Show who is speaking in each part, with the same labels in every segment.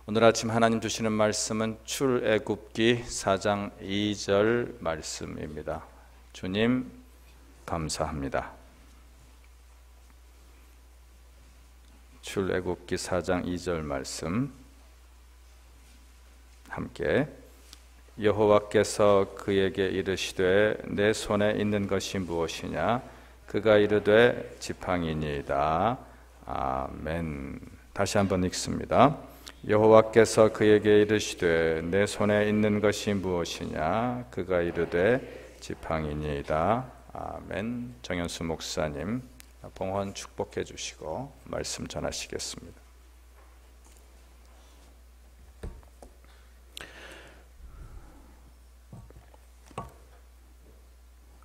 Speaker 1: 오늘 아침 하나님 주시는 말씀은 출애굽기 4장 2절 말씀입니다. 주님 감사합니다. 출애굽기 4장 2절 말씀 함께 여호와께서 그에게 이르시되 내 손에 있는 것이 무엇이냐? 그가 이르되 지팡이니이다. 아멘. 다시 한번 읽습니다. 여호와께서 그에게 이르시되 내 손에 있는 것이 무엇이냐? 그가 이르되 지팡이니이다. 아멘. 정현수 목사님 봉헌 축복해 주시고 말씀 전하시겠습니다.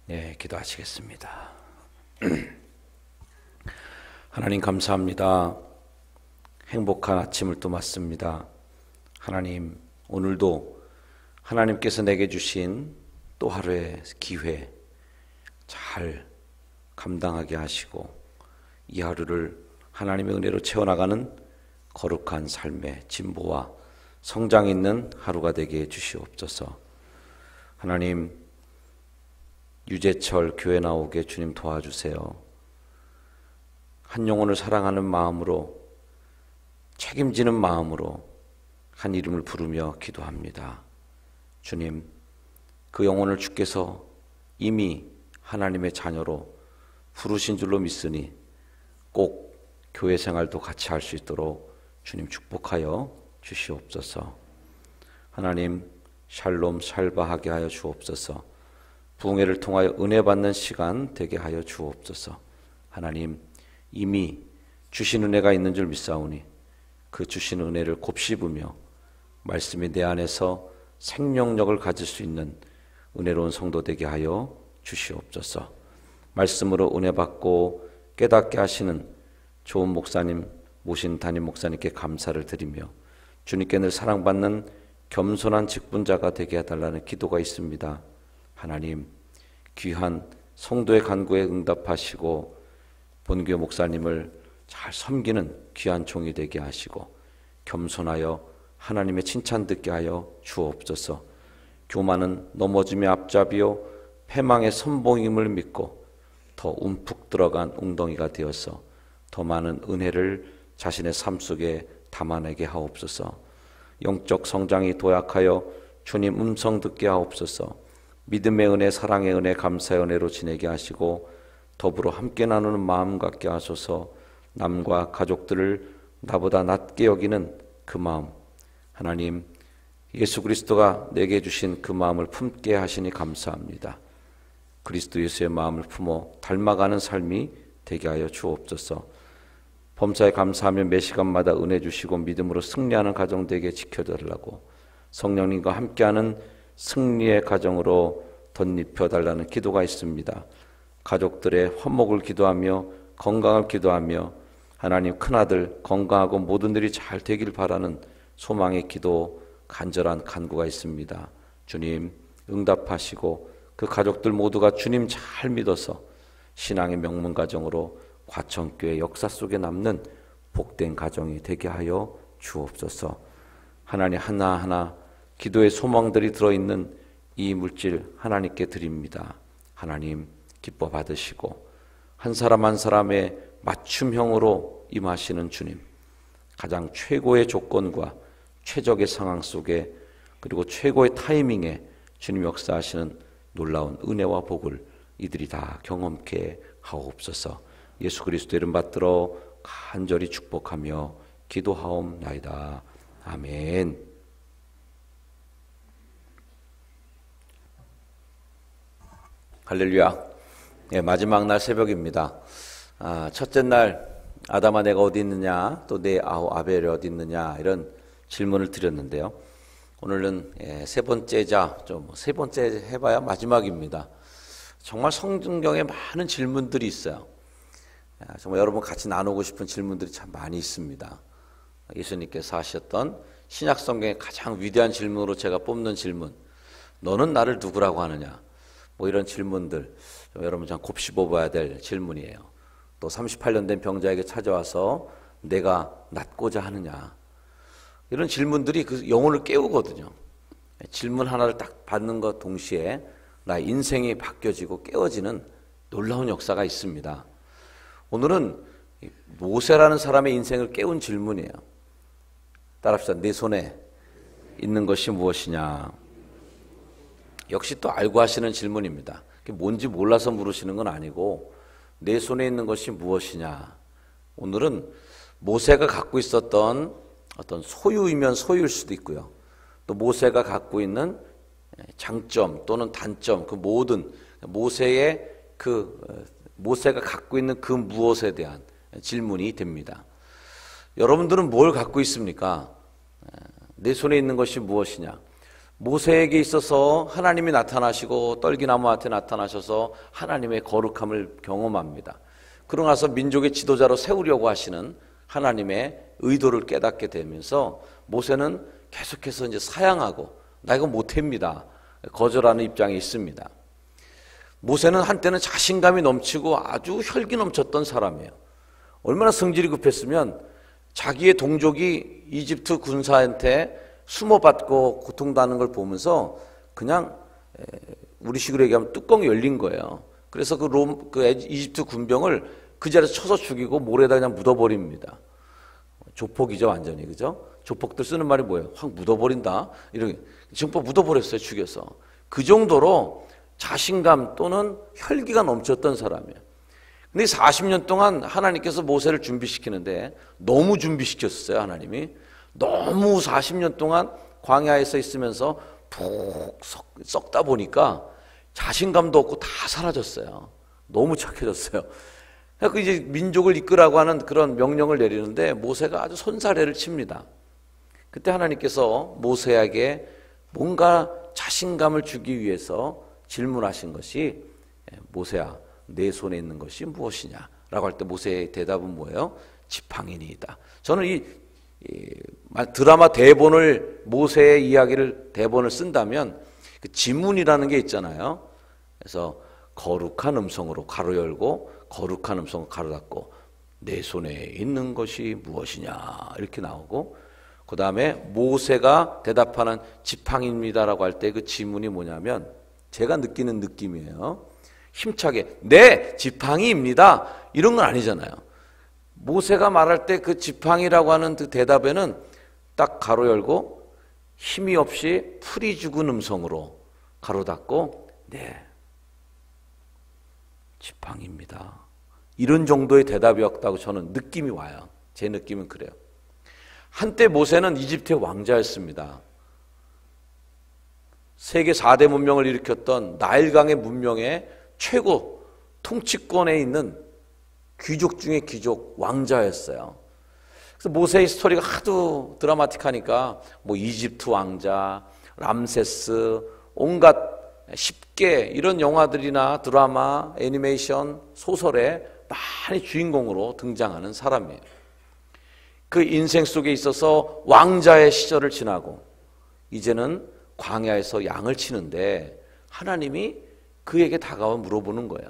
Speaker 2: 네, 기도하시겠습니다. 하나님 감사합니다. 행복한 아침을 또 맞습니다. 하나님, 오늘도 하나님께서 내게 주신 또 하루의 기회 잘 감당하게 하시고 이 하루를 하나님의 은혜로 채워나가는 거룩한 삶의 진보와 성장 있는 하루가 되게 해 주시옵소서. 하나님, 유재철 교회 나오게 주님 도와주세요. 한 영혼을 사랑하는 마음으로, 책임지는 마음으로 한 이름을 부르며 기도합니다. 주님, 그 영혼을 주께서 이미 하나님의 자녀로 부르신 줄로 믿으니 꼭 교회 생활도 같이 할 수 있도록 주님 축복하여 주시옵소서. 하나님, 샬롬 샬바하게 하여 주옵소서. 부흥회를 통하여 은혜 받는 시간 되게 하여 주옵소서. 하나님, 이미 주신 은혜가 있는 줄 믿사오니 그 주신 은혜를 곱씹으며 말씀이 내 안에서 생명력을 가질 수 있는 은혜로운 성도 되게 하여 주시옵소서. 말씀으로 은혜 받고 깨닫게 하시는 좋은 목사님 모신 담임 목사님께 감사를 드리며 주님께 늘 사랑받는 겸손한 직분자가 되게 해달라는 기도가 있습니다. 하나님, 귀한 성도의 간구에 응답하시고 본교 목사님을 잘 섬기는 귀한 종이 되게 하시고 겸손하여 하나님의 칭찬 듣게 하여 주옵소서. 교만은 넘어짐의 앞잡이요 패망의 선봉임을 믿고 더 움푹 들어간 웅덩이가 되어서 더 많은 은혜를 자신의 삶 속에 담아내게 하옵소서. 영적 성장이 도약하여 주님 음성 듣게 하옵소서. 믿음의 은혜, 사랑의 은혜, 감사의 은혜로 지내게 하시고 더불어 함께 나누는 마음 갖게 하소서. 남과 가족들을 나보다 낮게 여기는 그 마음, 하나님 예수 그리스도가 내게 주신 그 마음을 품게 하시니 감사합니다. 그리스도 예수의 마음을 품어 닮아가는 삶이 되게 하여 주옵소서. 범사에 감사하며 매 시간마다 은혜 주시고 믿음으로 승리하는 가정 되게 지켜달라고 성령님과 함께하는 승리의 가정으로 덧입혀달라는 기도가 있습니다. 가족들의 화목을 기도하며 건강을 기도하며 하나님 큰아들 건강하고 모든 일이 잘 되길 바라는 소망의 기도, 간절한 간구가 있습니다. 주님 응답하시고 그 가족들 모두가 주님 잘 믿어서 신앙의 명문 가정으로 과천교회 역사 속에 남는 복된 가정이 되게 하여 주옵소서. 하나님, 하나하나 기도의 소망들이 들어있는 이 물질 하나님께 드립니다. 하나님 기뻐 받으시고 한 사람 한 사람의 맞춤형으로 임하시는 주님, 가장 최고의 조건과 최적의 상황 속에 그리고 최고의 타이밍에 주님 역사하시는 놀라운 은혜와 복을 이들이 다 경험케 하옵소서. 예수 그리스도 이름 받들어 간절히 축복하며 기도하옵나이다. 아멘. 할렐루야. 네, 마지막 날 새벽입니다. 첫째 날 아담아 내가 어디 있느냐, 또 내 아우 아벨이 어디 있느냐, 이런 질문을 드렸는데요. 오늘은 세 번째자, 좀 세 번째 해봐야 마지막입니다. 정말 성경에 많은 질문들이 있어요. 정말 여러분 같이 나누고 싶은 질문들이 참 많이 있습니다. 예수님께서 하셨던 신약 성경의 가장 위대한 질문으로 제가 뽑는 질문, 너는 나를 누구라고 하느냐, 뭐 이런 질문들 여러분 참 곱씹어 봐야 될 질문이에요. 또 38년 된 병자에게 찾아와서 내가 낫고자 하느냐, 이런 질문들이 그 영혼을 깨우거든요. 질문 하나를 딱 받는 것 동시에 나의 인생이 바뀌어지고 깨어지는 놀라운 역사가 있습니다. 오늘은 모세라는 사람의 인생을 깨운 질문이에요. 따라합시다. 내 손에 있는 것이 무엇이냐. 역시 또 알고 하시는 질문입니다. 그게 뭔지 몰라서 물으시는 건 아니고 내 손에 있는 것이 무엇이냐. 오늘은 모세가 갖고 있었던 어떤 소유이면 소유일 수도 있고요. 또 모세가 갖고 있는 장점 또는 단점, 그 모든 모세가 갖고 있는 그 무엇에 대한 질문이 됩니다. 여러분들은 뭘 갖고 있습니까? 내 손에 있는 것이 무엇이냐? 모세에게 있어서 하나님이 나타나시고 떨기나무한테 나타나셔서 하나님의 거룩함을 경험합니다. 그러고 나서 민족의 지도자로 세우려고 하시는 하나님의 의도를 깨닫게 되면서 모세는 계속해서 이제 사양하고 나 이거 못합니다. 거절하는 입장에 있습니다. 모세는 한때는 자신감이 넘치고 아주 혈기 넘쳤던 사람이에요. 얼마나 성질이 급했으면 자기의 동족이 이집트 군사한테 수모받고 고통당하는 걸 보면서 그냥 우리 식으로 얘기하면 뚜껑이 열린 거예요. 그래서 그 이집트 군병을 그 자리에서 쳐서 죽이고 모래에다 그냥 묻어버립니다. 조폭이죠, 완전히. 그죠? 조폭들 쓰는 말이 뭐예요? 확 묻어버린다. 이렇게. 지금 묻어버렸어요, 죽여서. 그 정도로 자신감 또는 혈기가 넘쳤던 사람이에요. 근데 40년 동안 하나님께서 모세를 준비시키는데 너무 준비시켰어요, 하나님이. 너무 40년 동안 광야에서 있으면서 푹 썩다 보니까 자신감도 없고 다 사라졌어요. 너무 착해졌어요. 그래서 이제 민족을 이끌라고 하는 그런 명령을 내리는데 모세가 아주 손사래를 칩니다. 그때 하나님께서 모세에게 뭔가 자신감을 주기 위해서 질문하신 것이 모세야, 내 손에 있는 것이 무엇이냐? 라고 할 때 모세의 대답은 뭐예요? 지팡이니이다. 저는 이 드라마 대본을 모세의 이야기를 대본을 쓴다면 그 지문이라는 게 있잖아요. 그래서 거룩한 음성으로 가로 열고 거룩한 음성으로 가로 닫고 내 손에 있는 것이 무엇이냐 이렇게 나오고 그 다음에 모세가 대답하는 지팡이입니다라고 할 때 그 지문이 뭐냐면 제가 느끼는 느낌이에요. 힘차게 네 지팡이입니다 이런 건 아니잖아요. 모세가 말할 때 그 지팡이라고 하는 그 대답에는 딱 가로 열고 힘이 없이 풀이 죽은 음성으로 가로 닫고 네 지팡이입니다. 이런 정도의 대답이었다고 저는 느낌이 와요. 제 느낌은 그래요. 한때 모세는 이집트의 왕자였습니다. 세계 4대 문명을 일으켰던 나일강의 문명의 최고 통치권에 있는 귀족 중에 귀족 왕자였어요. 그래서 모세의 스토리가 하도 드라마틱하니까 뭐 이집트 왕자, 람세스, 온갖 10개 이런 영화들이나 드라마, 애니메이션, 소설에 많이 주인공으로 등장하는 사람이에요. 그 인생 속에 있어서 왕자의 시절을 지나고 이제는 광야에서 양을 치는데 하나님이 그에게 다가와 물어보는 거예요.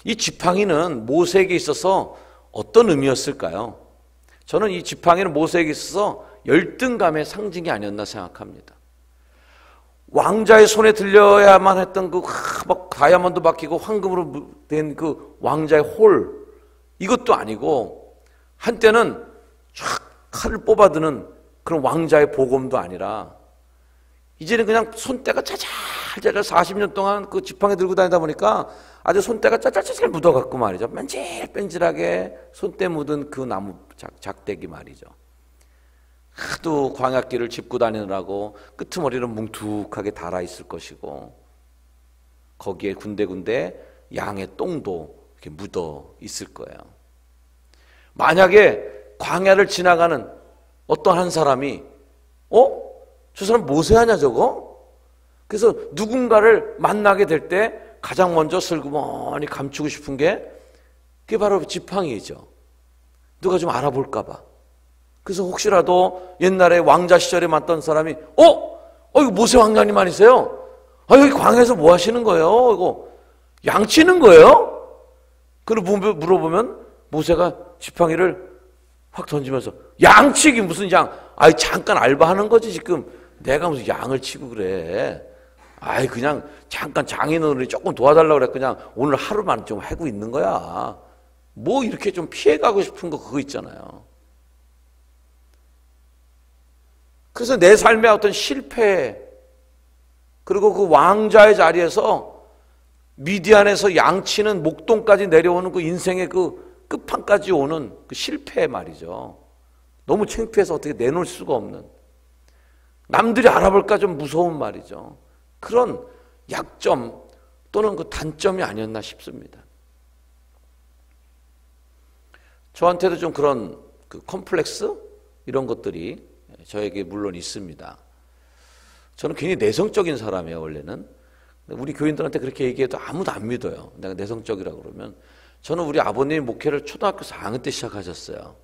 Speaker 2: 이 지팡이는 모세에게 있어서 어떤 의미였을까요? 저는 이 지팡이는 모세에게 있어서 열등감의 상징이 아니었나 생각합니다. 왕자의 손에 들려야만 했던 그 막 다이아몬드 박히고 황금으로 된 그 왕자의 홀 이것도 아니고 한때는 쫙 칼을 뽑아드는 그런 왕자의 보검도 아니라 이제는 그냥 손때가 짜잘짜잘 40년 동안 그 지팡이 들고 다니다 보니까 아주 손때가 짜잘짜잘 묻어갖고 말이죠. 맨질뺀질하게 손때 묻은 그 나무 작대기 말이죠. 하도 광야길을 짚고 다니느라고 끄트머리는 뭉툭하게 달아있을 것이고 거기에 군데군데 양의 똥도 이렇게 묻어 있을 거예요. 만약에 광야를 지나가는 어떤 한 사람이 저 사람 모세 아냐 저거? 그래서 누군가를 만나게 될 때 가장 먼저 슬그머니 감추고 싶은 게 그게 바로 지팡이죠. 누가 좀 알아볼까 봐. 그래서 혹시라도 옛날에 왕자 시절에 만났던 사람이 이거 모세 왕자님 아니세요? 여기 광야에서 뭐 하시는 거예요? 이거 양치는 거예요? 그리고 물어보면 모세가 지팡이를 확 던지면서 양치기 무슨 양? 아이 잠깐 알바하는 거지 지금 내가 무슨 양을 치고 그래. 아이 그냥 잠깐 장인어른이 조금 도와달라고 그래. 그냥 오늘 하루만 좀 하고 있는 거야. 뭐 이렇게 좀 피해가고 싶은 거 그거 있잖아요. 그래서 내 삶의 어떤 실패, 그리고 그 왕좌의 자리에서 미디안에서 양치는 목동까지 내려오는 그 인생의 그 끝판까지 오는 그 실패 말이죠. 너무 창피해서 어떻게 내놓을 수가 없는, 남들이 알아볼까 좀 무서운 말이죠. 그런 약점 또는 그 단점이 아니었나 싶습니다. 저한테도 좀 그런 그 컴플렉스 이런 것들이 저에게 물론 있습니다. 저는 굉장히 내성적인 사람이에요, 원래는. 우리 교인들한테 그렇게 얘기해도 아무도 안 믿어요. 내가 내성적이라고 그러면. 저는 우리 아버님이 목회를 초등학교 4학년 때 시작하셨어요.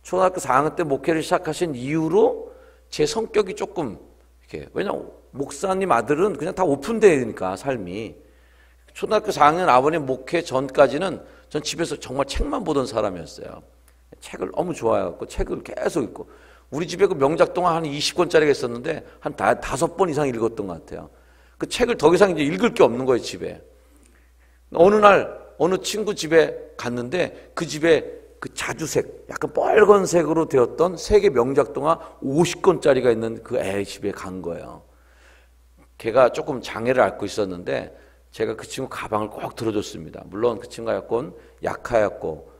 Speaker 2: 초등학교 4학년 때 목회를 시작하신 이후로 제 성격이 조금 이렇게, 왜냐면 목사님 아들은 그냥 다 오픈되니까 삶이. 초등학교 4학년 아버님 목회 전까지는 전 집에서 정말 책만 보던 사람이었어요. 책을 너무 좋아해갖고 책을 계속 읽고, 우리 집에 그 명작 동화 한 20권짜리가 있었는데 한 5번 이상 읽었던 것 같아요. 그 책을 더 이상 이제 읽을 게 없는 거예요, 집에. 어느 날 어느 친구 집에 갔는데 그 집에 그 자주색, 약간 빨간색으로 되었던 세계 명작 동화 50권짜리가 있는 그 애 집에 간 거예요. 걔가 조금 장애를 앓고 있었는데 제가 그 친구 가방을 꼭 들어줬습니다. 물론 그 친구가 약간 약하였고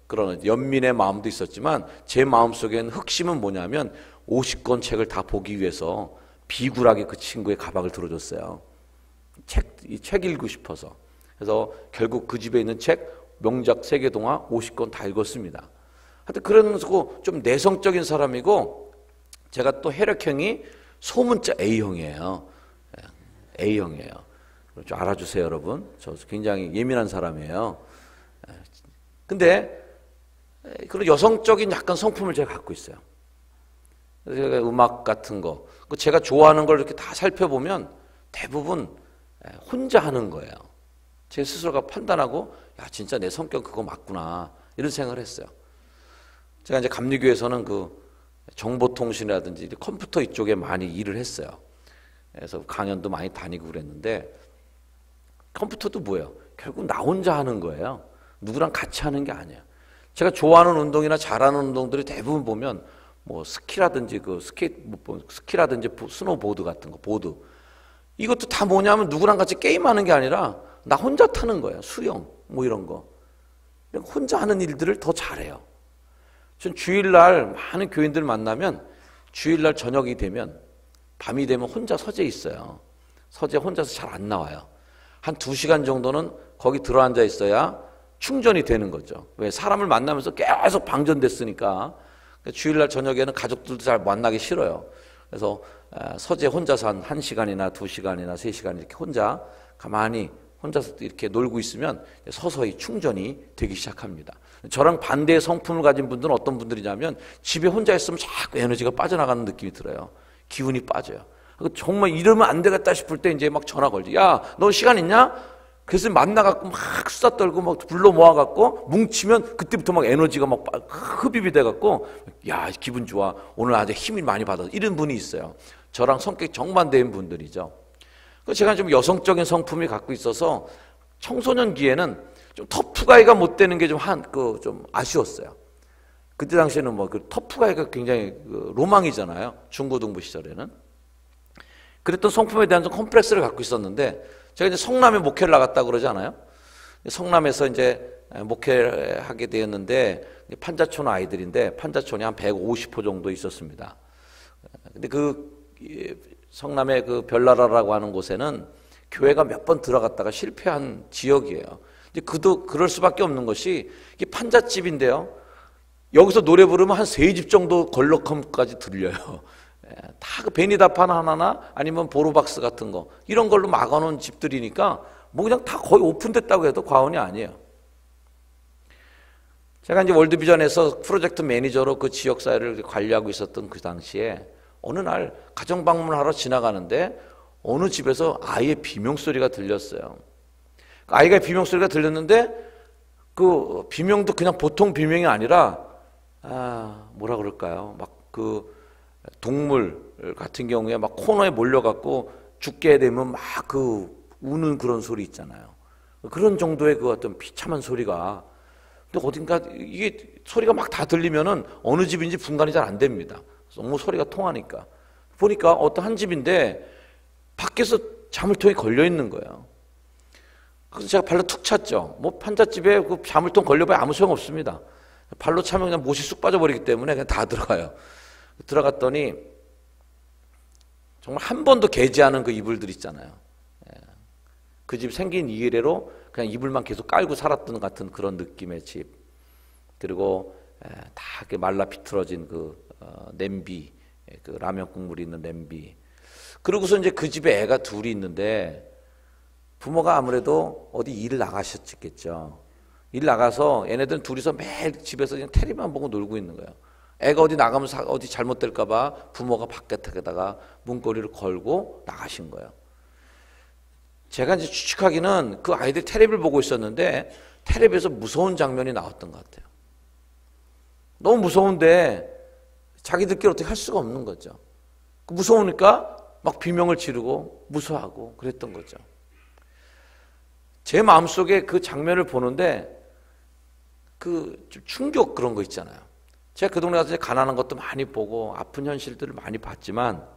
Speaker 2: 그런 연민의 마음도 있었지만 제 마음속에는 흑심은 뭐냐면 50권 책을 다 보기 위해서 비굴하게 그 친구의 가방을 들어줬어요. 이 책 읽고 싶어서. 그래서 결국 그 집에 있는 책 명작 세계동화 50권 다 읽었습니다. 하여튼 그러면서 좀 내성적인 사람이고, 제가 또 혈액형이 소문자 A형이에요. A형이에요. 좀 알아주세요, 여러분. 저 굉장히 예민한 사람이에요. 근데 그런 여성적인 약간 성품을 제가 갖고 있어요. 제가 음악 같은 거, 제가 좋아하는 걸 이렇게 다 살펴보면 대부분 혼자 하는 거예요. 제 스스로가 판단하고, 야, 진짜 내 성격 그거 맞구나, 이런 생각을 했어요. 제가 이제 감리교에서는 그 정보통신이라든지 컴퓨터 이쪽에 많이 일을 했어요. 그래서 강연도 많이 다니고 그랬는데, 컴퓨터도 뭐예요? 결국 나 혼자 하는 거예요. 누구랑 같이 하는 게 아니에요. 제가 좋아하는 운동이나 잘하는 운동들이 대부분 보면 뭐 스키라든지 스키라든지 스노보드 같은 거, 보드, 이것도 다 뭐냐면 누구랑 같이 게임하는 게 아니라 나 혼자 타는 거예요. 수영 뭐 이런 거, 혼자 하는 일들을 더 잘해요. 전 주일날 많은 교인들 만나면 주일날 저녁이 되면, 밤이 되면 혼자 서재에 있어요. 서재 혼자서 잘 안 나와요. 한 2시간 정도는 거기 들어앉아 있어야 충전이 되는 거죠. 왜? 사람을 만나면서 계속 방전됐으니까. 주일날 저녁에는 가족들도 잘 만나기 싫어요. 그래서 서재 혼자서 한 1시간이나 2시간이나 3시간 이렇게 혼자 가만히 혼자서 이렇게 놀고 있으면 서서히 충전이 되기 시작합니다. 저랑 반대의 성품을 가진 분들은 어떤 분들이냐면 집에 혼자 있으면 자꾸 에너지가 빠져나가는 느낌이 들어요. 기운이 빠져요. 정말 이러면 안 되겠다 싶을 때 이제 막 전화 걸죠. 야, 너 시간 있냐? 그래서 만나갖고 막 수다 떨고 막 불러 모아갖고 뭉치면 그때부터 막 에너지가 막 흡입이 돼갖고, 야, 기분 좋아, 오늘 아주 힘이 많이 받아서, 이런 분이 있어요. 저랑 성격이 정반대인 분들이죠. 제가 좀 여성적인 성품이 갖고 있어서 청소년기에는 좀 터프가이가 못 되는 게 좀 아쉬웠어요. 그때 당시에는 뭐 그 터프가이가 굉장히 로망이잖아요. 중고등부 시절에는. 그랬던 성품에 대한 좀 컴플렉스를 갖고 있었는데, 제가 이제 성남에 목회를 나갔다 그러지 않아요? 성남에서 이제 목회를 하게 되었는데, 판자촌 아이들인데 판자촌이 한 150호 정도 있었습니다. 근데 그 성남의 그 별나라라고 하는 곳에는 교회가 몇 번 들어갔다가 실패한 지역이에요. 근데 그럴 수밖에 없는 것이, 이게 판잣집인데요, 여기서 노래 부르면 한 3집 정도 걸럭컴까지 들려요. 다 그 베니다판 하나나 아니면 보로박스 같은 거, 이런 걸로 막아놓은 집들이니까 뭐 그냥 다 거의 오픈됐다고 해도 과언이 아니에요. 제가 이제 월드비전에서 프로젝트 매니저로 그 지역사회를 관리하고 있었던 그 당시에 어느 날 가정 방문하러 지나가는데 어느 집에서 아이의 비명소리가 들렸어요. 아이가 비명소리가 들렸는데 그 비명도 그냥 보통 비명이 아니라 뭐라 그럴까요? 막 그 동물 같은 경우에 막 코너에 몰려갖고 죽게 되면 막 그 우는 그런 소리 있잖아요. 그런 정도의 그 어떤 비참한 소리가, 근데 어딘가 이게 소리가 막 다 들리면은 어느 집인지 분간이 잘 안 됩니다. 너무 소리가 통하니까. 보니까 어떤 한 집인데 밖에서 자물통이 걸려 있는 거예요. 그래서 제가 발로 툭 찼죠. 뭐 판잣집에 그 자물통 걸려봐야 아무 소용 없습니다. 발로 차면 그냥 못이 쑥 빠져버리기 때문에 그냥 다 들어가요. 들어갔더니 정말 한 번도 개지 않은 그 이불들 있잖아요. 그 집 생긴 이래로 그냥 이불만 계속 깔고 살았던 같은 그런 느낌의 집. 그리고 다 이렇게 말라 비틀어진 그 냄비, 그 라면 국물이 있는 냄비. 그러고서 이제 그 집에 애가 둘이 있는데 부모가 아무래도 어디 일을 나가셨겠죠. 일 나가서 얘네들은 둘이서 매일 집에서 그냥 테레비만 보고 놀고 있는 거예요. 애가 어디 나가면 어디 잘못될까봐 부모가 바깥에다가 문고리를 걸고 나가신 거예요. 제가 이제 추측하기는 그 아이들이 테레비를 보고 있었는데 테레비에서 무서운 장면이 나왔던 것 같아요. 너무 무서운데 자기들끼리 어떻게 할 수가 없는 거죠. 무서우니까 막 비명을 지르고 무서워하고 그랬던 거죠. 제 마음속에 그 장면을 보는데 그 충격 그런 거 있잖아요. 제가 그 동네 가서 가난한 것도 많이 보고 아픈 현실들을 많이 봤지만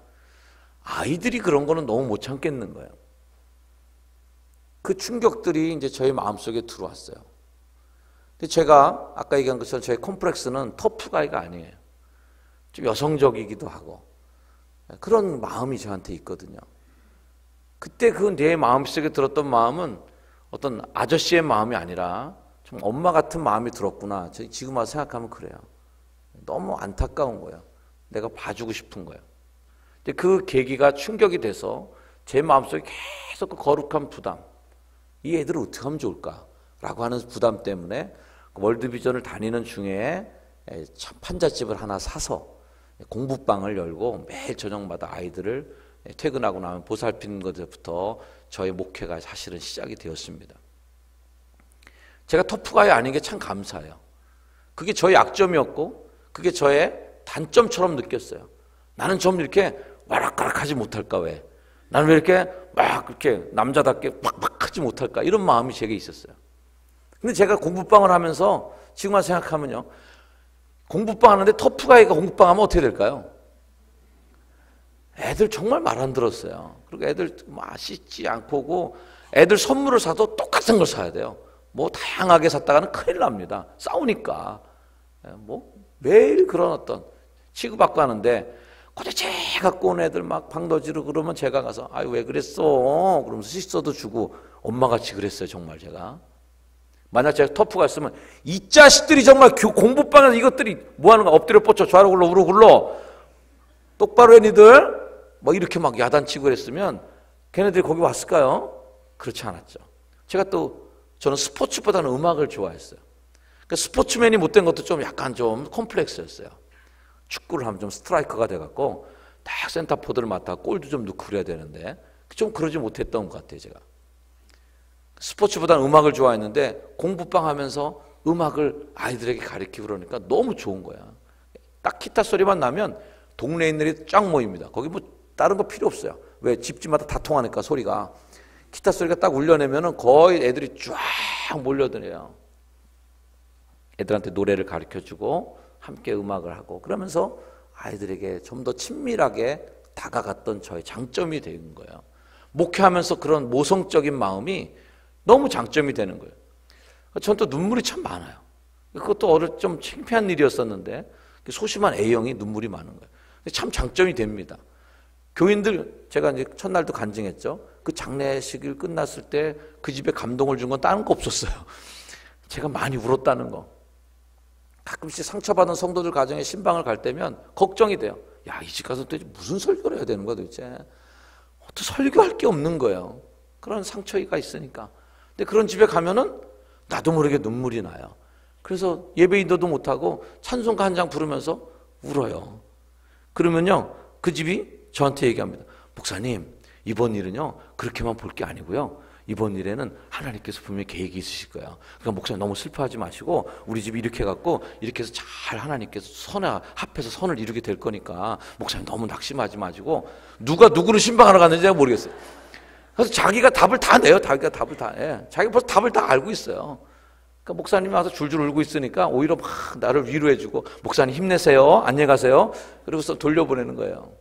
Speaker 2: 아이들이 그런 거는 너무 못 참겠는 거예요. 그 충격들이 이제 저희 마음속에 들어왔어요. 근데 제가 아까 얘기한 것처럼 저의 컴플렉스는 터프가이가 아니에요. 좀 여성적이기도 하고 그런 마음이 저한테 있거든요. 그때 그 내 마음속에 들었던 마음은 어떤 아저씨의 마음이 아니라 좀 엄마 같은 마음이 들었구나. 지금 와서 생각하면 그래요. 너무 안타까운 거예요. 내가 봐주고 싶은 거예요. 근데 그 계기가 충격이 돼서 제 마음속에 계속 그 거룩한 부담, 이 애들을 어떻게 하면 좋을까라고 하는 부담 때문에 월드비전을 다니는 중에 판잣집을 하나 사서 공부방을 열고 매일 저녁마다 아이들을 퇴근하고 나면 보살피는 것부터 저의 목회가 사실은 시작이 되었습니다. 제가 터프가이 아닌 게 참 감사해요. 그게 저의 약점이었고 그게 저의 단점처럼 느꼈어요. 나는 좀 이렇게 와락가락하지 못할까 왜? 나는 왜 이렇게 막 그렇게 남자답게 팍팍 하지 못할까? 이런 마음이 제게 있었어요. 근데 제가 공부방을 하면서 지금 와서 생각하면요. 공부방 하는데 터프가이가 공부방 하면 어떻게 될까요? 애들 정말 말 안 들었어요. 그리고 애들 씻지 않고 오고 애들 선물을 사도 똑같은 걸 사야 돼요. 뭐 다양하게 샀다가는 큰일 납니다. 싸우니까. 뭐 매일 그런 어떤 치고받고 하는데 도대체 갖고 온 애들 막 방도지르고 그러면 제가 가서 아유 왜 그랬어? 그러면서 씻어도 주고 엄마같이 그랬어요. 정말 제가. 만약 제가 터프가 있으면 이 자식들이 정말 공부방에서 이것들이 뭐하는가 엎드려 뻗쳐 좌로 굴러 우로 굴러 똑바로 해 니들 뭐 이렇게 막 야단치고 그랬으면 걔네들이 거기 왔을까요? 그렇지 않았죠. 제가 또 저는 스포츠보다는 음악을 좋아했어요. 그러니까 스포츠맨이 못된 것도 좀 약간 좀 컴플렉스였어요. 축구를 하면 좀 스트라이커가 돼갖고 딱 센터포드를 맡아 골도 좀 넣고 그래야 되는데 좀 그러지 못했던 것 같아요. 제가 스포츠보다는 음악을 좋아했는데 공부방 하면서 음악을 아이들에게 가르치고 그러니까 너무 좋은 거야. 딱 기타 소리만 나면 동네에 있는 애들이 쫙 모입니다. 거기 뭐 다른 거 필요 없어요. 왜 집집마다 다 통하니까 소리가. 기타 소리가 딱 울려내면은 거의 애들이 쫙 몰려드네요. 애들한테 노래를 가르쳐주고 함께 음악을 하고 그러면서 아이들에게 좀 더 친밀하게 다가갔던 저의 장점이 되는 거예요. 목회하면서 그런 모성적인 마음이 너무 장점이 되는 거예요. 전 또 눈물이 참 많아요. 그것도 어릴 좀 창피한 일이었었는데 소심한 A형이 눈물이 많은 거예요. 참 장점이 됩니다. 교인들 제가 이제 첫날도 간증했죠. 그 장례식을 끝났을 때 그 집에 감동을 준 건 다른 거 없었어요. 제가 많이 울었다는 거. 가끔씩 상처받은 성도들 가정에 신방을 갈 때면 걱정이 돼요. 야, 이 집 가서 도대체 무슨 설교를 해야 되는 거야 도대체. 어떻게 설교할 게 없는 거예요. 그런 상처가 있으니까. 근데 그런 집에 가면은 나도 모르게 눈물이 나요. 그래서 예배 인도도 못하고 찬송가 한 장 부르면서 울어요. 그러면요 그 집이 저한테 얘기합니다. 목사님 이번 일은요 그렇게만 볼 게 아니고요 이번 일에는 하나님께서 분명히 계획이 있으실 거야. 그러니까 목사님 너무 슬퍼하지 마시고 우리 집 이렇게 해갖고 이렇게 해서 잘 하나님께서 선에 합해서 선을 이루게 될 거니까 목사님 너무 낙심하지 마시고 누가 누구를 신방하러 갔는지 제가 모르겠어요. 그래서 자기가 답을 다 내요. 자기가 답을 다 해. 자기가 벌써 답을 다 알고 있어요. 그러니까 목사님이 와서 줄줄 울고 있으니까 오히려 막 나를 위로해주고 목사님 힘내세요. 안녕히 가세요. 그러고서 돌려보내는 거예요.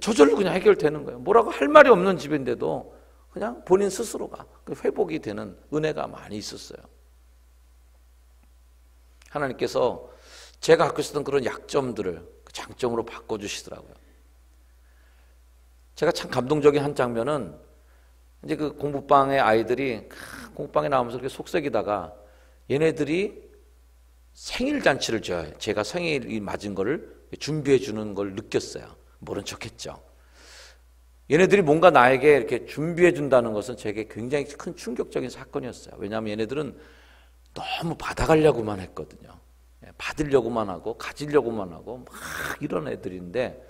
Speaker 2: 저절로 그냥 해결되는 거예요. 뭐라고 할 말이 없는 집인데도 그냥 본인 스스로가 회복이 되는 은혜가 많이 있었어요. 하나님께서 제가 갖고 있었던 그런 약점들을 장점으로 바꿔주시더라고요. 제가 참 감동적인 한 장면은 이제 그 공부방의 아이들이 공부방에 나오면서 이렇게 속삭이다가 얘네들이 생일 잔치를 제가 생일이 맞은 거를 준비해 주는 걸 느꼈어요. 모른 척했죠. 얘네들이 뭔가 나에게 이렇게 준비해 준다는 것은 제게 굉장히 큰 충격적인 사건이었어요. 왜냐하면 얘네들은 너무 받아가려고만 했거든요. 받으려고만 하고 가지려고만 하고 막 이런 애들인데,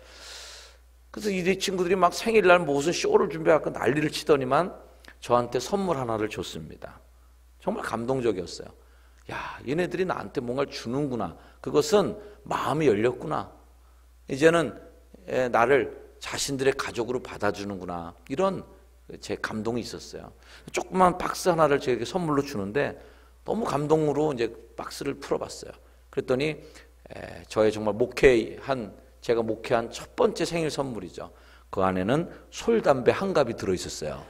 Speaker 2: 그래서 이 친구들이 막 생일날 무슨 쇼를 준비해서 난리를 치더니만 저한테 선물 하나를 줬습니다. 정말 감동적이었어요. 야, 얘네들이 나한테 뭔가를 주는구나. 그것은 마음이 열렸구나. 이제는 나를 자신들의 가족으로 받아주는구나. 이런 제 감동이 있었어요. 조그만 박스 하나를 제게 선물로 주는데 너무 감동으로 이제 박스를 풀어봤어요. 그랬더니 저의 정말 제가 목회한 첫 번째 생일 선물이죠. 그 안에는 솔담배 한 갑이 들어있었어요.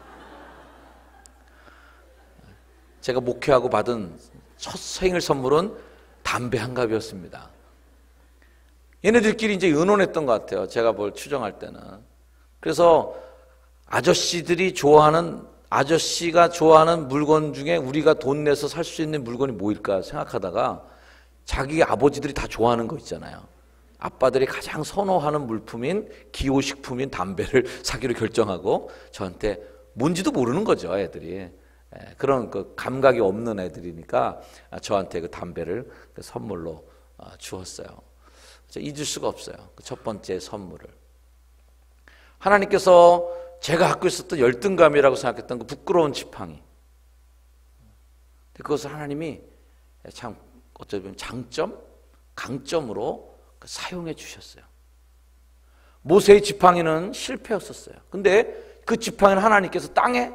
Speaker 2: 제가 목회하고 받은 첫 생일 선물은 담배 한 갑이었습니다. 얘네들끼리 이제 의논했던 것 같아요. 제가 뭘 추정할 때는. 그래서 아저씨가 좋아하는 물건 중에 우리가 돈 내서 살 수 있는 물건이 뭐일까 생각하다가 자기 아버지들이 다 좋아하는 거 있잖아요. 아빠들이 가장 선호하는 물품인 기호식품인 담배를 사기로 결정하고 저한테 뭔지도 모르는 거죠, 애들이. 그런 그 감각이 없는 애들이니까 저한테 그 담배를 선물로 주었어요. 잊을 수가 없어요. 그 첫 번째 선물을. 하나님께서 제가 갖고 있었던 열등감이라고 생각했던 그 부끄러운 지팡이, 그것을 하나님이 참 어쩌면 장점, 강점으로 사용해 주셨어요. 모세의 지팡이는 실패였었어요. 근데 그 지팡이는 하나님께서 땅에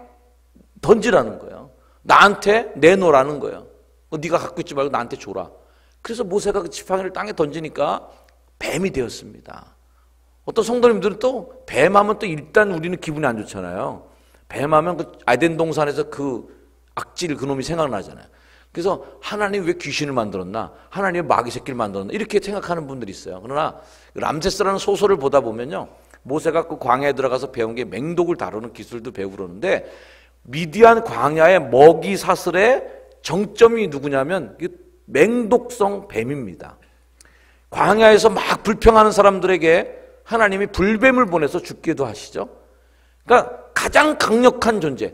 Speaker 2: 던지라는 거예요. 나한테 내놓으라는 거예요. 네가 갖고 있지 말고 나한테 줘라. 그래서 모세가 그 지팡이를 땅에 던지니까 뱀이 되었습니다. 어떤 성도님들은 또 뱀하면 또 일단 우리는 기분이 안 좋잖아요. 뱀하면 그 아덴 동산에서 그 악질 그놈이 생각나잖아요. 그래서 하나님 왜 귀신을 만들었나? 하나님 왜 마귀 새끼를 만들었나? 이렇게 생각하는 분들이 있어요. 그러나 람세스라는 소설을 보다 보면요, 모세가 그 광야에 들어가서 배운 게 맹독을 다루는 기술도 배우고 그러는데 미디안 광야의 먹이 사슬의 정점이 누구냐면 맹독성 뱀입니다. 광야에서 막 불평하는 사람들에게 하나님이 불뱀을 보내서 죽기도 하시죠. 그러니까 가장 강력한 존재,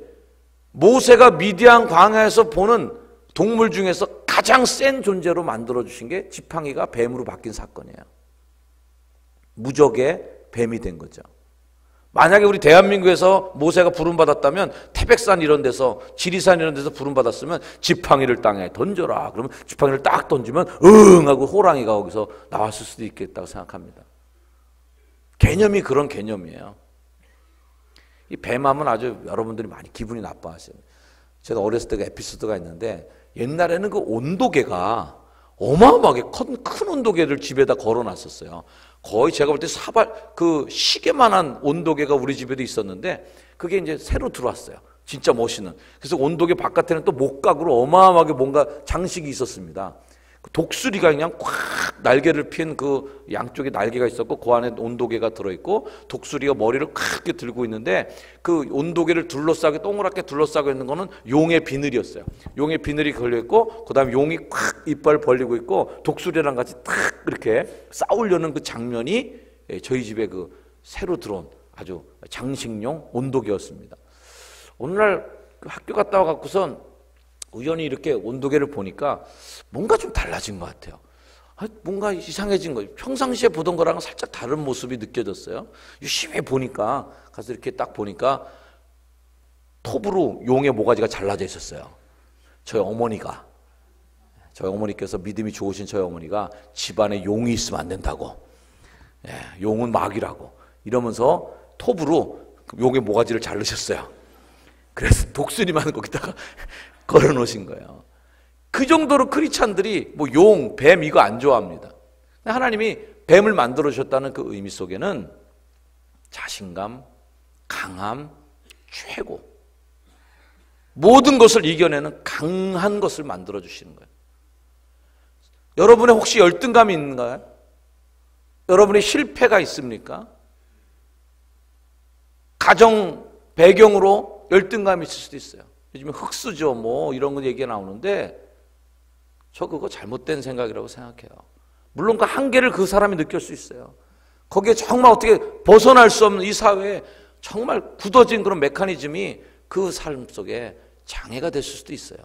Speaker 2: 모세가 미디안 광야에서 보는 동물 중에서 가장 센 존재로 만들어주신 게 지팡이가 뱀으로 바뀐 사건이에요. 무적의 뱀이 된 거죠. 만약에 우리 대한민국에서 모세가 부름받았다면 태백산 이런 데서, 지리산 이런 데서 부름받았으면 지팡이를 땅에 던져라. 그러면 지팡이를 딱 던지면 응 하고 호랑이가 거기서 나왔을 수도 있겠다고 생각합니다. 개념이 그런 개념이에요. 이 뱀하면 아주 여러분들이 많이 기분이 나빠하세요. 제가 어렸을 때 그 에피소드가 있는데, 옛날에는 그 온도계가 어마어마하게 큰 온도계를 집에다 걸어놨었어요. 거의 제가 볼 때 그 시계만한 온도계가 우리 집에도 있었는데, 그게 이제 새로 들어왔어요. 진짜 멋있는. 그래서 온도계 바깥에는 또 목각으로 어마어마하게 뭔가 장식이 있었습니다. 독수리가 그냥 꽉 날개를 핀 그 양쪽에 날개가 있었고, 그 안에 온도계가 들어있고, 독수리가 머리를 크게 들고 있는데, 그 온도계를 둘러싸고 동그랗게 둘러싸고 있는 거는 용의 비늘이었어요. 용의 비늘이 걸려있고, 그 다음에 용이 콱 이빨 벌리고 있고, 독수리랑 같이 탁 이렇게 싸우려는 그 장면이 저희 집에 그 새로 들어온 아주 장식용 온도계였습니다. 오늘날 학교 갔다 와갖고선 우연히 이렇게 온도계를 보니까 뭔가 좀 달라진 것 같아요. 뭔가 이상해진 거예요. 평상시에 보던 거랑은 살짝 다른 모습이 느껴졌어요. 유심히 보니까, 가서 이렇게 딱 보니까
Speaker 3: 톱으로 용의 모가지가 잘라져 있었어요. 저희 어머니께서 믿음이 좋으신 저희 어머니가 집안에 용이 있으면 안 된다고, 용은 마귀라고 이러면서 톱으로 용의 모가지를 자르셨어요. 그래서 독수리만 거기다가 걸어 놓으신 거예요. 그 정도로 크리스찬들이 뭐 용, 뱀 이거 안 좋아합니다. 하나님이 뱀을 만들어 주셨다는 그 의미 속에는 자신감, 강함, 최고, 모든 것을 이겨내는 강한 것을 만들어 주시는 거예요. 여러분의 혹시 열등감이 있는가요? 여러분의 실패가 있습니까? 가정 배경으로 열등감이 있을 수도 있어요. 요즘에 흑수저 뭐 이런 거 얘기가 나오는데 저 그거 잘못된 생각이라고 생각해요. 물론 그 한계를 그 사람이 느낄 수 있어요. 거기에 정말 어떻게 벗어날 수 없는 이 사회에 정말 굳어진 그런 메커니즘이 그 삶 속에 장애가 됐을 수도 있어요.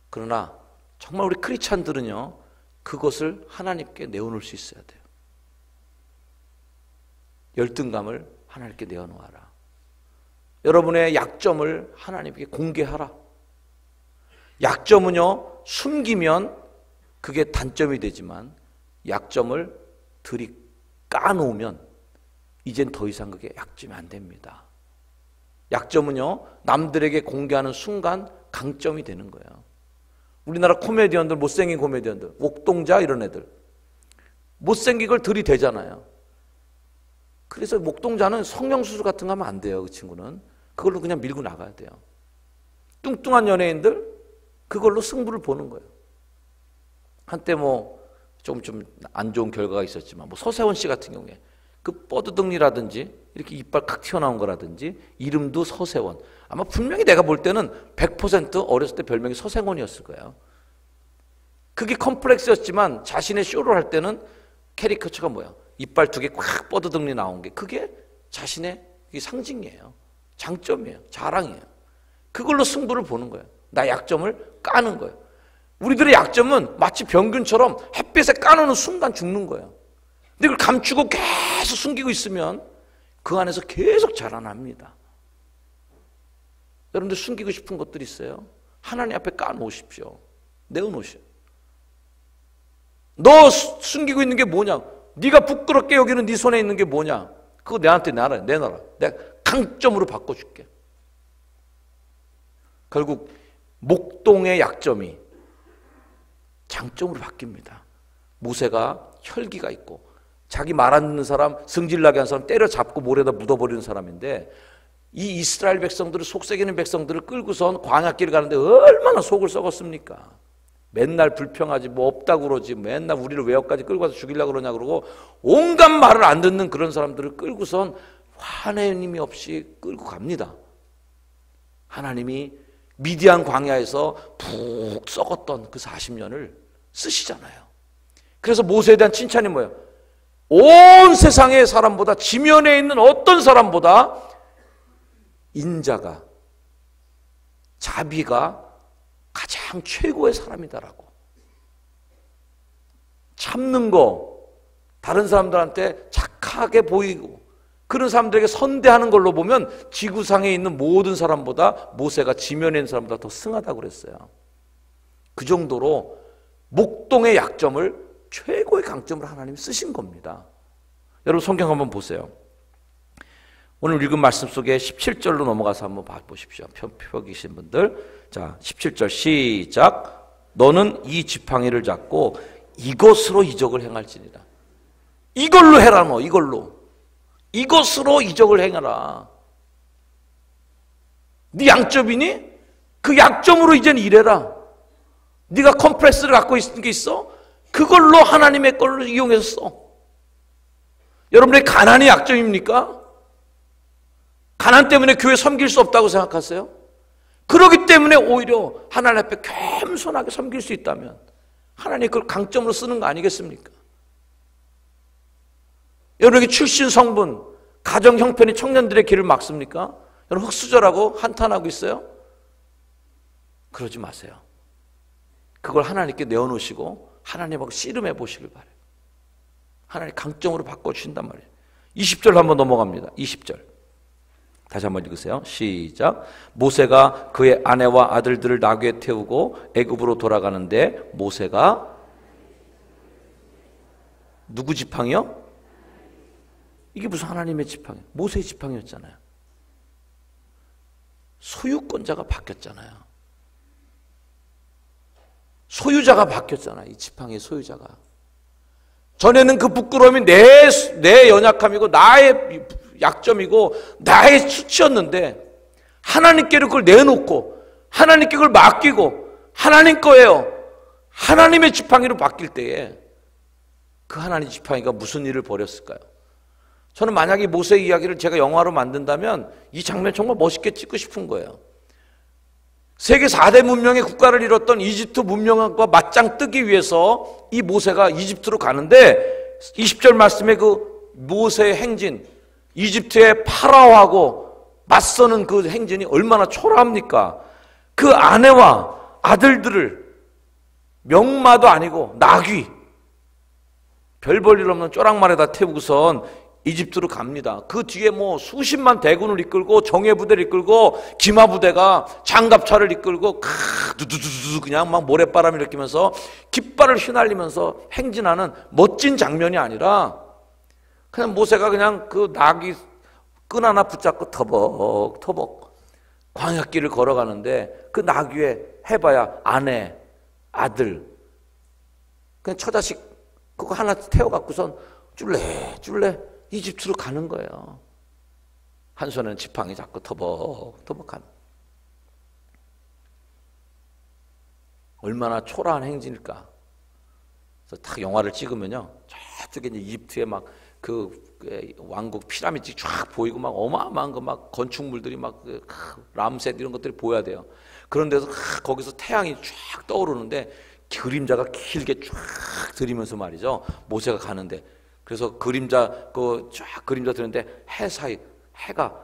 Speaker 3: 그러나 정말 우리 크리스찬들은요, 그것을 하나님께 내어놓을 수 있어야 돼요. 열등감을 하나님께 내어놓아라. 여러분의 약점을 하나님께 공개하라. 약점은요, 숨기면 그게 단점이 되지만 약점을 들이 까놓으면 이젠 더 이상 그게 약점이 안 됩니다. 약점은요, 남들에게 공개하는 순간 강점이 되는 거예요. 우리나라 코미디언들, 못생긴 코미디언들, 옥동자 이런 애들 못생긴 걸 들이대잖아요. 그래서 목동자는 성형수술 같은 거 하면 안 돼요. 그 친구는 그걸로 그냥 밀고 나가야 돼요. 뚱뚱한 연예인들 그걸로 승부를 보는 거예요. 한때 뭐 좀 안 좋은 결과가 있었지만 뭐 서세원 씨 같은 경우에 그 뻐드등리라든지 이렇게 이빨 칵 튀어나온 거라든지 이름도 서세원, 아마 분명히 내가 볼 때는 100% 어렸을 때 별명이 서생원이었을 거예요. 그게 컴플렉스였지만 자신의 쇼를 할 때는 캐리커처가 뭐야? 이빨 2개 꽉 뻐드등리 나온 게 그게 자신의 상징이에요. 장점이에요. 자랑이에요. 그걸로 승부를 보는 거예요. 나의 약점을 까는 거예요. 우리들의 약점은 마치 병균처럼 햇빛에 까놓는 순간 죽는 거예요. 근데 그걸 감추고 계속 숨기고 있으면 그 안에서 계속 자라납니다. 여러분들 숨기고 싶은 것들이 있어요? 하나님 앞에 까놓으십시오. 내어놓으셔. 너 숨기고 있는 게 뭐냐? 네가 부끄럽게 여기는 네 손에 있는 게 뭐냐? 그거 내한테 내놔라. 내가 강점으로 바꿔줄게. 결국 목동의 약점이 장점으로 바뀝니다. 모세가 혈기가 있고 자기 말 안 듣는 사람, 승질나게 한 사람 때려잡고 모래에다 묻어버리는 사람인데 이 이스라엘 백성들을, 속썩이는 백성들을 끌고선 광야길을 가는데 얼마나 속을 썩었습니까? 맨날 불평하지, 뭐 없다고 그러지, 맨날 우리를 외역까지 끌고 가서 죽이려고 그러냐 그러고 온갖 말을 안 듣는 그런 사람들을 끌고선 하나님이 없이 끌고 갑니다. 하나님이 미디안 광야에서 푹 썩었던 그 40년을 쓰시잖아요. 그래서 모세에 대한 칭찬이 뭐예요? 온 세상의 사람보다, 지면에 있는 어떤 사람보다 인자가, 자비가 가장 최고의 사람이다라고. 참는 거, 다른 사람들한테 착하게 보이고 그런 사람들에게 선대하는 걸로 보면 지구상에 있는 모든 사람보다 모세가 지면에 있는 사람보다 더 승하다고 그랬어요. 그 정도로 목동의 약점을 최고의 강점으로 하나님이 쓰신 겁니다. 여러분 성경 한번 보세요. 오늘 읽은 말씀 속에 17절로 넘어가서 한번 봐보십시오. 펴 계신 분들. 자, 17절 시작. 너는 이 지팡이를 잡고 이것으로 이적을 행할지니라. 이걸로 해라. 너 이걸로. 이것으로 이적을 행하라. 네 양점이니? 그 약점으로 이제는 일해라. 네가 컴플렉스를 갖고 있는 게 있어? 그걸로 하나님의 걸로 이용해서 써. 여러분의 가난이 약점입니까? 가난 때문에 교회 섬길 수 없다고 생각하세요? 그렇기 때문에 오히려 하나님 앞에 겸손하게 섬길 수 있다면 하나님이 그걸 강점으로 쓰는 거 아니겠습니까? 여러분에게 출신 성분, 가정 형편이 청년들의 길을 막습니까? 여러분 흑수저라고 한탄하고 있어요? 그러지 마세요. 그걸 하나님께 내어놓으시고 하나님하고 씨름해 보시길 바래요. 하나님 강점으로 바꿔주신단 말이에요. 20절 한번 넘어갑니다. 20절 다시 한번 읽으세요. 시작. 모세가 그의 아내와 아들들을 나귀에 태우고 애굽으로 돌아가는데 모세가 누구 지팡이요? 이게 무슨 하나님의 지팡이? 모세의 지팡이였잖아요. 소유권자가 바뀌었잖아요. 소유자가 바뀌었잖아요. 이 지팡이의 소유자가. 전에는 그 부끄러움이 내 연약함이고 나의 약점이고 나의 수치였는데 하나님께로 그걸 내놓고 하나님께 그걸 맡기고 하나님 거예요. 하나님의 지팡이로 바뀔 때에 그 하나님 지팡이가 무슨 일을 벌였을까요? 저는 만약에 모세의 이야기를 제가 영화로 만든다면 이 장면 정말 멋있게 찍고 싶은 거예요. 세계 4대 문명의 국가를 이뤘던 이집트 문명과 맞짱 뜨기 위해서 이 모세가 이집트로 가는데 20절 말씀에 그 모세의 행진, 이집트의 파라오하고 맞서는 그 행진이 얼마나 초라합니까? 그 아내와 아들들을 명마도 아니고 나귀, 별 볼 일 없는 쪼랑말에다 태우고선 이집트로 갑니다. 그 뒤에 뭐 수십만 대군을 이끌고 정예부대를 이끌고 기마부대가 장갑차를 이끌고 두두두두 그냥 막 모래바람을 일으키면서 깃발을 휘날리면서 행진하는 멋진 장면이 아니라 그냥 모세가 그냥 그 나귀 끈 하나 붙잡고 터벅터벅 광야길을 걸어가는데 그 나귀에 해봐야 아내, 아들 그냥 처자식 그거 하나 태워갖고선 쫄래쫄래 이집트로 가는 거예요. 한 손에는 지팡이 잡고 터벅터벅하는. 얼마나 초라한 행진일까. 그래서 딱 영화를 찍으면요, 저쪽에 이제 이집트에 막 그 왕국 피라미드 쫙 보이고 막 어마어마한 거 막 건축물들이 막 람셋 이런 것들이 보여야 돼요. 그런 데서 거기서 태양이 쫙 떠오르는데 그림자가 길게 쫙 들이면서 말이죠. 모세가 가는데. 그래서 그림자 드는데 해 사이 해가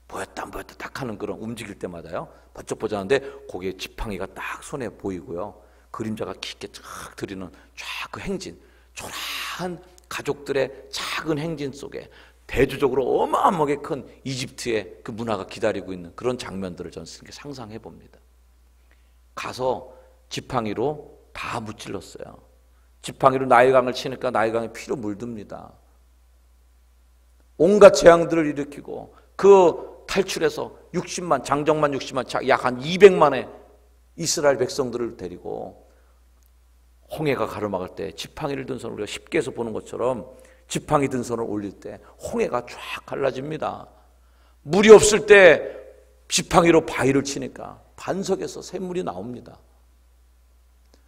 Speaker 3: 보였다 안 보였다 딱 하는 그런 움직일 때마다요 번쩍번쩍하는데 거기에 지팡이가 딱 손에 보이고요 그림자가 깊게 쫙 들이는 쫙 그 행진 초라한 가족들의 작은 행진 속에 대주적으로 어마어마하게 큰 이집트의 그 문화가 기다리고 있는 그런 장면들을 저는 상상해 봅니다. 가서 지팡이로 다 무찔렀어요. 지팡이로 나일강을 치니까 나일강이 피로 물듭니다. 온갖 재앙들을 일으키고 그 탈출해서 60만 장정만 60만 약 한 200만의 이스라엘 백성들을 데리고 홍해가 가로막을 때 지팡이를 든 손을 우리가 십계에서 보는 것처럼 지팡이 든 손을 올릴 때 홍해가 쫙 갈라집니다. 물이 없을 때 지팡이로 바위를 치니까 반석에서 샘물이 나옵니다.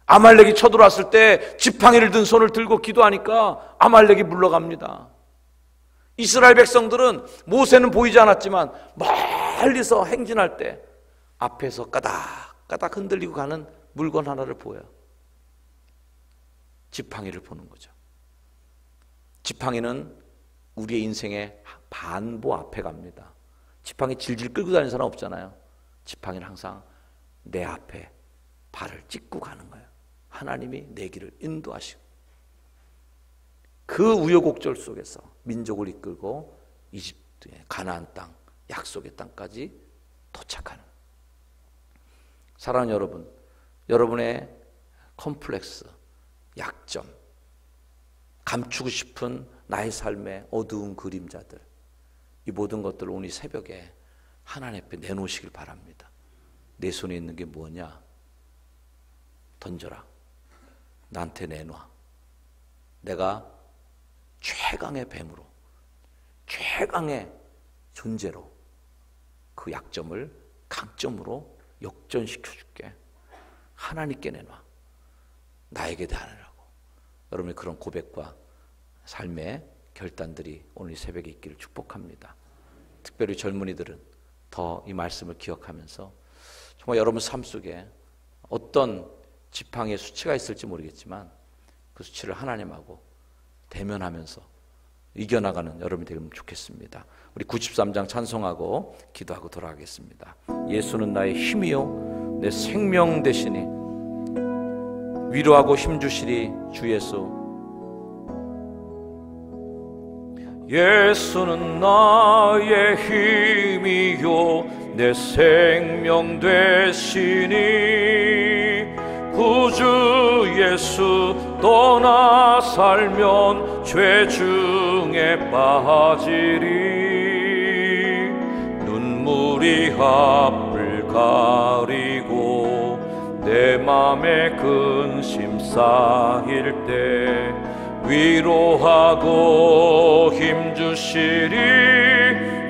Speaker 3: 아말렉이 쳐들어왔을 때 지팡이를 든 손을 들고 기도하니까 아말렉이 물러갑니다. 이스라엘 백성들은 모세는 보이지 않았지만 멀리서 행진할 때 앞에서 까닥까닥 흔들리고 가는 물건 하나를 보여요. 지팡이를 보는 거죠. 지팡이는 우리의 인생의 반보 앞에 갑니다. 지팡이 질질 끌고 다니는 사람 없잖아요. 지팡이는 항상 내 앞에 발을 찍고 가는 거예요. 하나님이 내 길을 인도하시고 그 우여곡절 속에서 민족을 이끌고 이집트의 가나안 땅, 약속의 땅까지 도착하는. 사랑하는 여러분, 여러분의 컴플렉스, 약점, 감추고 싶은 나의 삶의 어두운 그림자들, 이 모든 것들을 오늘 새벽에 하나님 앞에 내놓으시길 바랍니다. 내 손에 있는 게 뭐냐? 던져라. 나한테 내놔. 내가 최강의 뱀으로, 최강의 존재로 그 약점을 강점으로 역전시켜줄게. 하나님께 내놔. 나에게 대하느라고. 여러분의 그런 고백과 삶의 결단들이 오늘 새벽에 있기를 축복합니다. 특별히 젊은이들은 더 이 말씀을 기억하면서 정말 여러분 삶 속에 어떤 지팡이의 수치가 있을지 모르겠지만 그 수치를 하나님하고 대면하면서 이겨나가는 여러분이 되면 좋겠습니다. 우리 93장 찬송하고 기도하고 돌아가겠습니다. 예수는 나의 힘이요 내 생명 되시니 위로하고 힘주시리 주 예수. 예수는 나의 힘이요 내 생명 되시니 구주 예수 떠나 살면 죄 중에 빠지리 눈물이 앞을 가리고 내 맘에 근심 쌓일 때 위로하고 힘주시리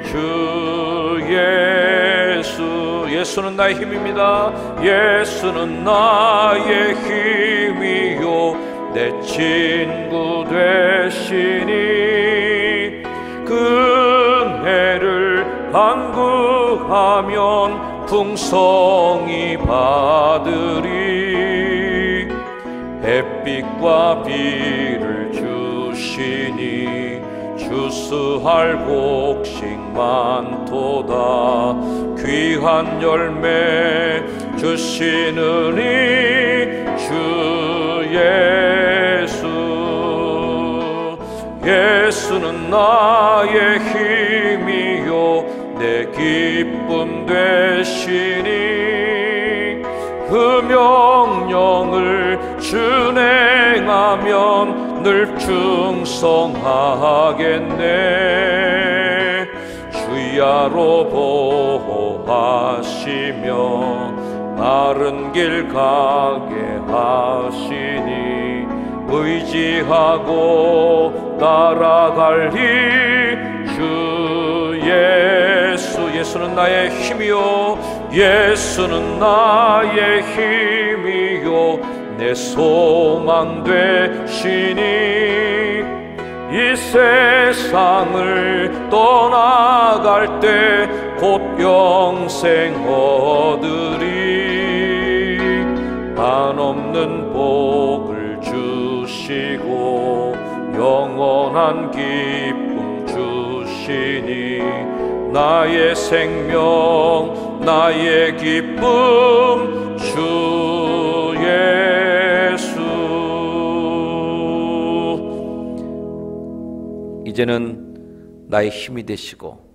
Speaker 3: 주 예수. 예수는 나의 힘입니다. 예수는 나의 힘이요 내 친구 되시니 그 은혜를 간구하면 풍성히 받으리 햇빛과 비를 주시니 주스할 곡식 많도다 귀한 열매 주시느니 주 예수. 예수는 나의 힘이요 내 기쁨 되시니 그 명령을 준행하면 늘 충성하겠네 주야로 보호하시며 바른 길 가게 하시니 의지하고 따라갈리 주 예수. 예수는 나의 힘이요 예수는 나의 힘이요 내 소망 되시니 이 세상을 떠나갈 때 곧 영생 얻으리 한없는 복을 주시고 영원한 기쁨 주시니 나의 생명 나의 기쁨 주 예수. 이제는 나의 힘이 되시고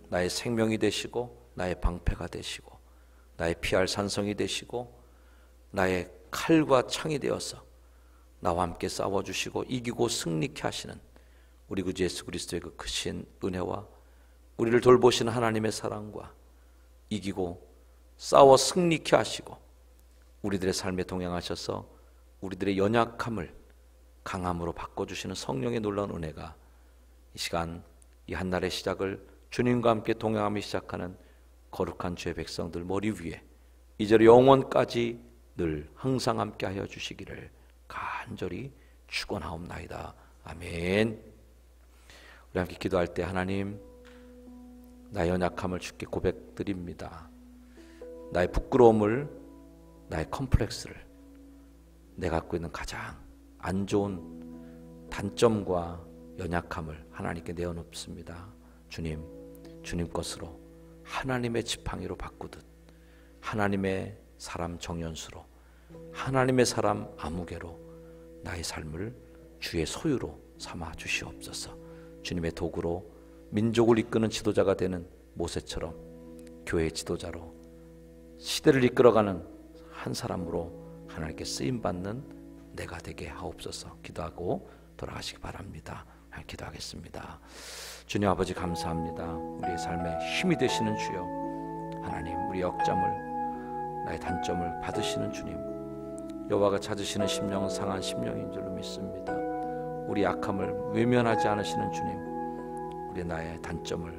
Speaker 3: 나의 생명이 되시고 나의 방패가 되시고 나의 피할 산성이 되시고 나의 칼과 창이 되어서 나와 함께 싸워주시고 이기고 승리케 하시는 우리 구주 예수 그리스도의 그 크신 은혜와 우리를 돌보시는 하나님의 사랑과 이기고 싸워 승리케 하시고 우리들의 삶에 동행하셔서 우리들의 연약함을 강함으로 바꿔주시는 성령의 놀라운 은혜가 이 시간 이 한날의 시작을 주님과 함께 동행하며 시작하는 거룩한 주의 백성들 머리 위에 이제 영원까지 늘 항상 함께 하여 주시기를 간절히 축원하옵나이다. 아멘. 우리 함께 기도할 때 하나님 나의 연약함을 주께 고백드립니다. 나의 부끄러움을 나의 컴플렉스를 내가 갖고 있는 가장 안 좋은 단점과 연약함을 하나님께 내어놓습니다. 주님 것으로 하나님의 지팡이로 바꾸듯 하나님의 사람 정연수로 하나님의 사람 아무개로 나의 삶을 주의 소유로 삼아 주시옵소서. 주님의 도구로 민족을 이끄는 지도자가 되는 모세처럼 교회의 지도자로 시대를 이끌어가는 한 사람으로 하나님께 쓰임받는 내가 되게 하옵소서. 기도하고 돌아가시기 바랍니다. 기도하겠습니다. 주님 아버지 감사합니다. 우리의 삶에 힘이 되시는 주여 하나님 우리 역점을 나의 단점을 받으시는 주님 여호와가 찾으시는 심령은 상한 심령인 줄로 믿습니다. 우리 약함을 외면하지 않으시는 주님 우리 나의 단점을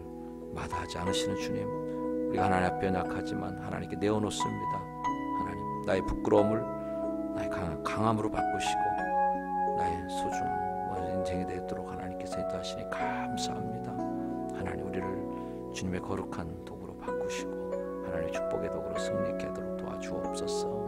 Speaker 3: 마다하지 않으시는 주님 우리가 하나님 앞에 연약하지만 하나님께 내어놓습니다. 하나님 나의 부끄러움을 나의 강함으로 바꾸시고 나의 소중한 인생이 되도록 하나님께서 인도하시니 감사합니다. 하나님 우리를 주님의 거룩한 도구로 바꾸시고 하나님의 축복의 도구로 승리케 하도록 도와주옵소서.